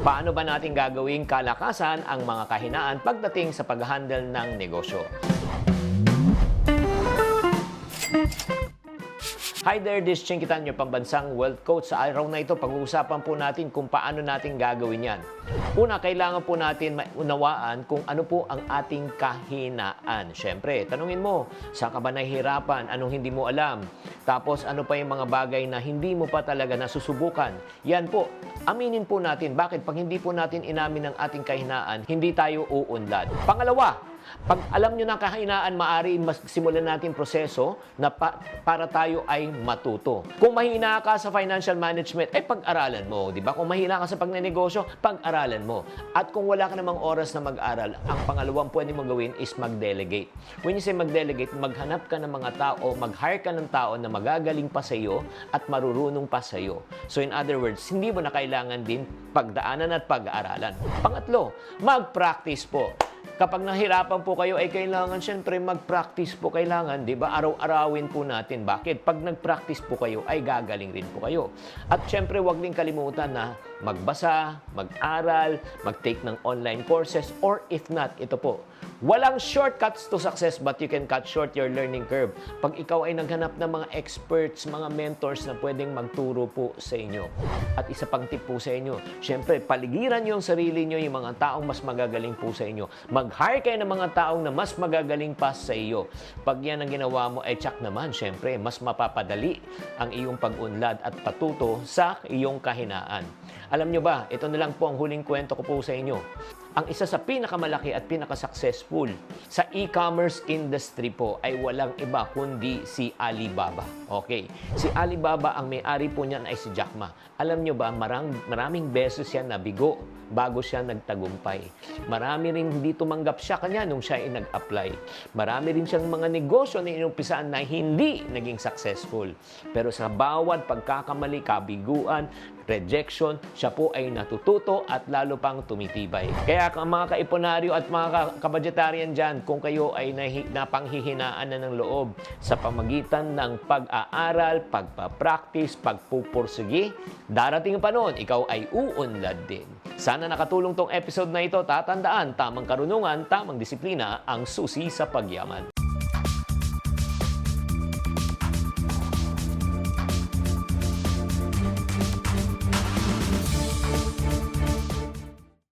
Paano ba natin gagawing kalakasan ang mga kahinaan pagdating sa pag-handle ng negosyo? Hi there, this is Chinkitan, your pambansang wealth coach. Sa araw na ito, pag-uusapan po natin kung paano natin gagawin yan. Una, kailangan po natin maunawaan kung ano po ang ating kahinaan. Siyempre, tanungin mo, saan ka ba nahihirapan? Anong hindi mo alam? Tapos, ano pa yung mga bagay na hindi mo pa talaga nasusubukan? Yan po, aminin po natin. Bakit? Pag hindi po natin inamin ang ating kahinaan, hindi tayo uunlad. Pangalawa, pag alam nyo ng kahinaan, maaari simulan natin proseso na para tayo ay matuto. Kung mahina ka sa financial management, ay pag-aralan mo, di ba? Kung mahina ka sa pagnenegosyo, pag-aralan mo. At kung wala ka namang oras na mag-aral, ang pangalawang pwede mong gawin is mag-delegate. When you say mag-delegate, maghanap ka ng mga tao, mag-hire ka ng tao na magagaling pa sa iyo at marurunong pa sa iyo. So in other words, hindi mo na kailangan din pagdaanan at pag-aaralan. Pangatlo, mag-practice po. Kapag nahirapan po kayo, ay kailangan siyempre mag-practice po kailangan, di ba? Araw-arawin po natin. Bakit? Pag nag-practice po kayo, ay gagaling rin po kayo. At siyempre, huwag din kalimutan na magbasa, mag-aral, mag-take ng online courses, or if not, ito po, walang shortcuts to success but you can cut short your learning curve. Pag ikaw ay naghanap ng mga experts, mga mentors na pwedeng magturo po sa inyo. At isa pang tip po sa inyo, syempre, paligiran nyo ang sarili nyo, yung mga taong mas magagaling po sa inyo. Mag-hire kayo ng mga taong na mas magagaling pa sa iyo. Pag yan ang ginawa mo, check naman, syempre, mas mapapadali ang iyong pag-unlad at patuto sa iyong kahinaan. Alam nyo ba, ito na lang po ang huling kwento ko po sa inyo. Ang isa sa pinakamalaki at pinaka-successful sa e-commerce industry po ay walang iba kundi si Alibaba. Okay. Si Alibaba, ang may-ari po niyan ay si Jack Ma. Alam nyo ba, maraming beses siya nabigo bago siya nagtagumpay. Marami rin hindi tumanggap siya kanya nung siya ay nag-apply. Marami rin siyang mga negosyo na inumpisaan na hindi naging successful. Pero sa bawat pagkakamali, kabiguan, rejection, siya po ay natututo at lalo pang tumitibay. Kaya mga kaiponaryo at mga kabudgetarian dyan, kung kayo ay napanghihinaan na ng loob sa pamagitan ng pag-aaral, pagpapractice, pagpupursigi, darating pa noon, ikaw ay uunlad din. Sana nakatulong tong episode na ito. Tatandaan, tamang karunungan, tamang disiplina ang susi sa pagyaman.